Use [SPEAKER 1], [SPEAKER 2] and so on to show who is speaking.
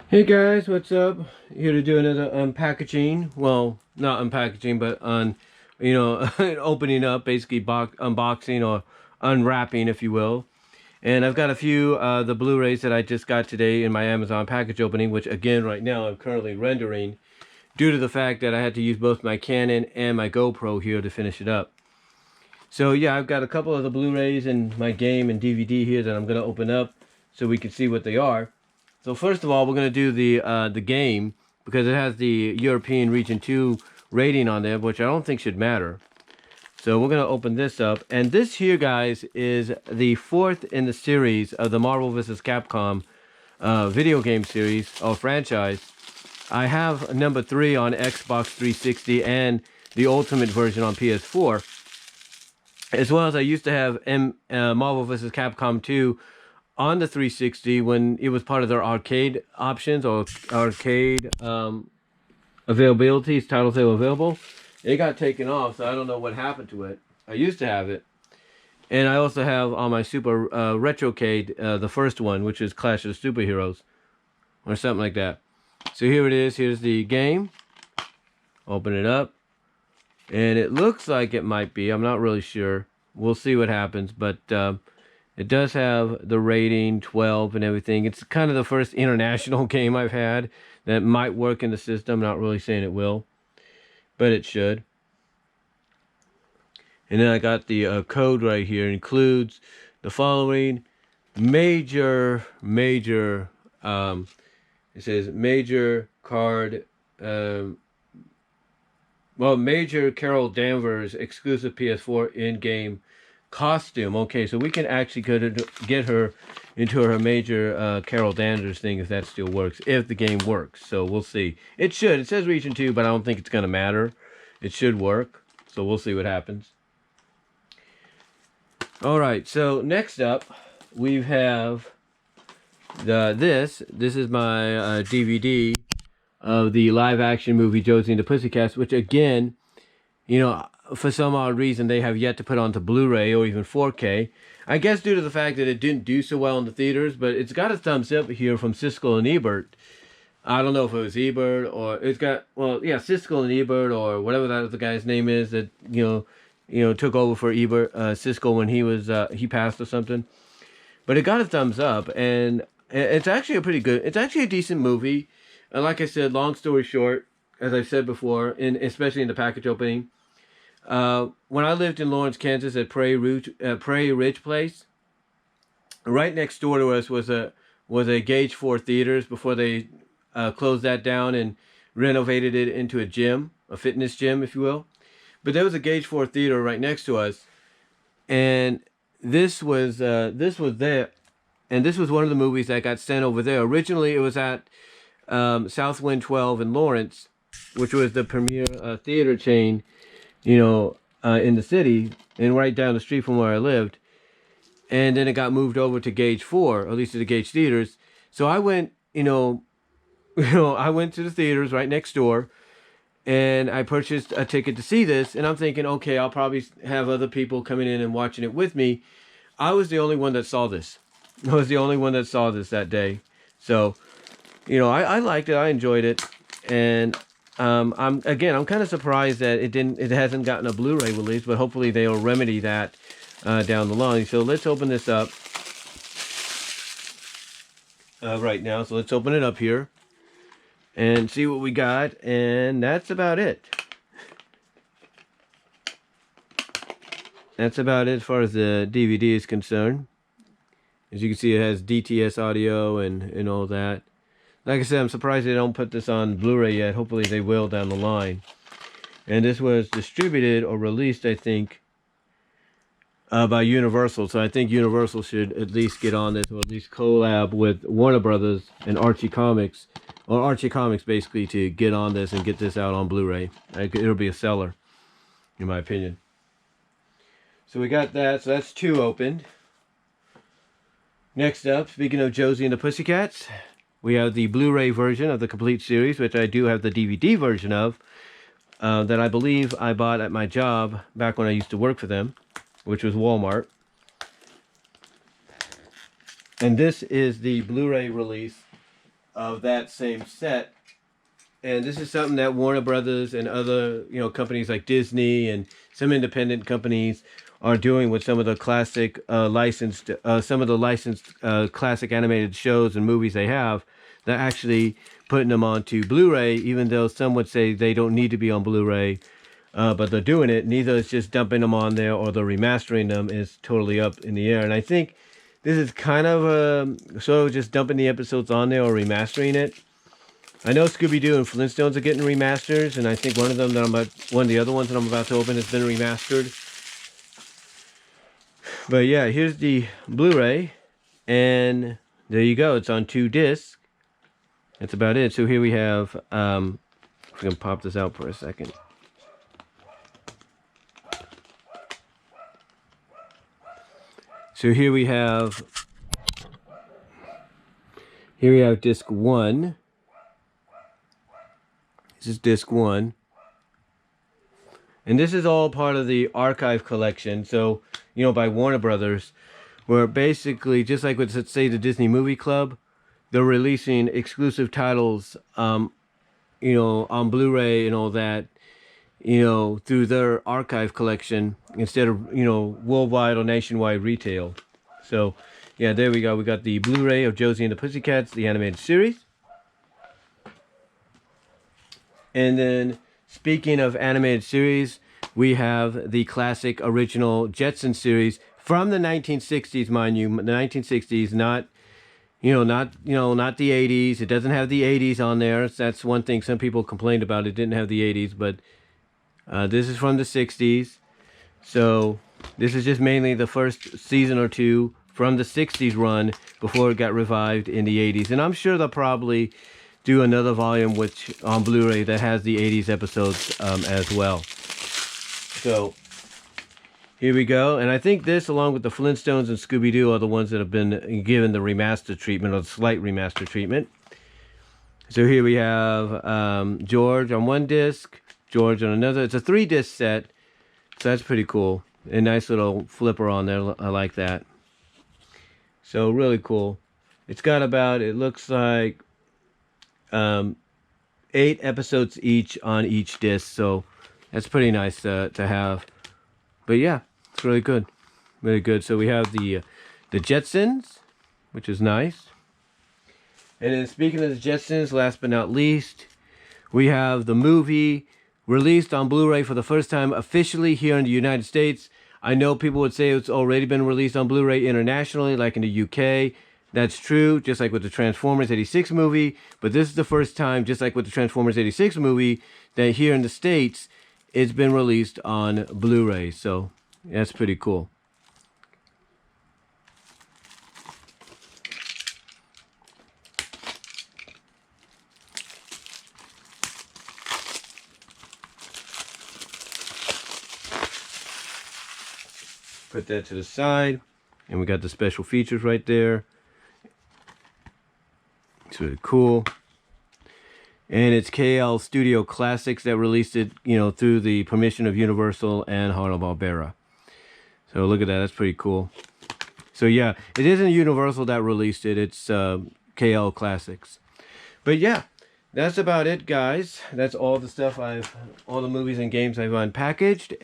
[SPEAKER 1] Hey guys, what's up? Here to do another unpackaging. Well, not unpackaging, but opening up, basically unboxing or unwrapping, if you will. And I've got a few the Blu-rays that I just got today in my Amazon package opening, which again, right now I'm currently rendering due to the fact that I had to use both my Canon and my GoPro here to finish it up. So yeah, I've got a couple of the Blu-rays and my game and DVD here that I'm gonna open up so we can see what they are. So first of all, we're going to do the game because it has the European Region 2 rating on there, which I don't think should matter. So we're going to open this up. And this here, guys, is the fourth in the series of the Marvel vs. Capcom video game series or franchise. I have number 3 on Xbox 360 and the Ultimate version on PS4. As well as I used to have Marvel vs. Capcom 2 on the 360 when it was part of their arcade options or arcade availability, titles they were available. It got taken off, so I don't know what happened to it. I used to have it. And I also have on my Super Retrocade the first one, which is Clash of the Superheroes or something like that. So here it is. Here's the game. Open it up. And it looks like it might be. I'm not really sure. We'll see what happens, but it does have the rating 12 and everything. It's kind of the first international game I've had that might work in the system. Not really saying it will, but it should. And then I got the code right here. It includes the following major, it says major card, major Carol Danvers exclusive PS4 in-game costume. Okay, so we can actually get her into her major Carol Danvers thing if that still works, if the game works. So we'll see. It should. It says Region 2, but I don't think it's going to matter. It should work. So we'll see what happens. All right, so next up, we have this. This is my DVD of the live-action movie Josie and the Pussycats, which again, for some odd reason, they have yet to put onto Blu-ray or even 4K. I guess due to the fact that it didn't do so well in the theaters, but it's got a thumbs up here from Siskel and Ebert. I don't know if it was Ebert or it's got, well, yeah, Siskel and Ebert or whatever that other guy's name is that, took over for Ebert, Siskel when he passed or something. But it got a thumbs up, and it's actually it's actually a decent movie. And like I said, long story short, as I've said before, especially in the package opening, when I lived in Lawrence, Kansas at Prairie Ridge Place, right next door to us was a Gage 4 Theaters before they closed that down and renovated it into a gym, a fitness gym, if you will. But there was a Gage 4 Theater right next to us, and this was there, and this was one of the movies that got sent over there. Originally, it was at Southwind 12 in Lawrence, which was the premier theater chain, in the city and right down the street from where I lived. And then it got moved over to Gage 4, or at least to the Gage Theaters. So I went, I went to the theaters right next door, and I purchased a ticket to see this. And I'm thinking, okay, I'll probably have other people coming in and watching it with me. I was the only one that saw this. I was the only one that saw this that day. So, I liked it. I enjoyed it. And I'm kind of surprised that it hasn't gotten a Blu-ray release, but hopefully they'll remedy that down the line. So let's open this up right now. So let's open it up here and see what we got, and that's about it. That's about it as far as the DVD is concerned. As you can see, it has DTS audio and all that. Like I said, I'm surprised they don't put this on Blu-ray yet. Hopefully they will down the line. And this was distributed or released, I think, by Universal. So I think Universal should at least get on this, or at least collab with Warner Brothers and Archie Comics, or Archie Comics basically, to get on this and get this out on Blu-ray. It'll be a seller, in my opinion. So we got that. So that's 2 opened. Next up, speaking of Josie and the Pussycats, we have the Blu-ray version of the complete series, which I do have the DVD version of, that I believe I bought at my job back when I used to work for them, which was Walmart. And this is the Blu-ray release of that same set. And this is something that Warner Brothers and other, companies like Disney and some independent companies are doing with some of the classic licensed classic animated shows and movies they have. They're actually putting them onto Blu-ray, even though some would say they don't need to be on Blu-ray. But they're doing it. Neither is just dumping them on there or they're remastering them. Is totally up in the air. And I think this is kind of sort of just dumping the episodes on there or remastering it. I know Scooby-Doo and Flintstones are getting remasters, and I think one of the other ones that I'm about to open has been remastered. But yeah, here's the Blu-ray, and there you go. It's on 2 discs. That's about it. So here we have, I'm going to pop this out for a second. So here we have disc 1. This is disc 1. And this is all part of the archive collection. So, by Warner Brothers, where basically, just like with, let's say, the Disney Movie Club, they're releasing exclusive titles, on Blu-ray and all that, through their archive collection instead of, worldwide or nationwide retail. So, yeah, there we go. We got the Blu-ray of Josie and the Pussycats, the animated series. And then, speaking of animated series, we have the classic original Jetson series from the 1960s, mind you, the 1960s, not the 80s. It doesn't have the 80s on there. That's one thing some people complained about. It didn't have the 80s, but this is from the 60s. So this is just mainly the first season or two from the 60s run before it got revived in the 80s. And I'm sure they'll probably do another volume on Blu-ray that has the 80s episodes as well. So here we go. And I think this, along with the Flintstones and Scooby-Doo, are the ones that have been given the remaster treatment, or the slight remaster treatment. So here we have George on one disc, George on another. It's a 3-disc set, so that's pretty cool. A nice little flipper on there. I like that. So really cool. It's got about, it looks like 8 episodes each on each disc, so that's pretty nice to have. But yeah, it's really good. Really good. So we have the Jetsons, which is nice. And then speaking of the Jetsons, last but not least, we have the movie released on Blu-ray for the first time officially here in the United States. I know people would say it's already been released on Blu-ray internationally, like in the UK. That's true, just like with the Transformers 86 movie. But this is the first time, just like with the Transformers 86 movie, that here in the States, it's been released on Blu-ray. So that's pretty cool. Put that to the side, and we got the special features right there. It's really cool. And it's KL Studio Classics that released it, through the permission of Universal and Hanna-Barbera. So look at that, that's pretty cool. So yeah, it isn't Universal that released it, it's KL Classics. But yeah, that's about it, guys. That's all the stuff all the movies and games I've unpackaged.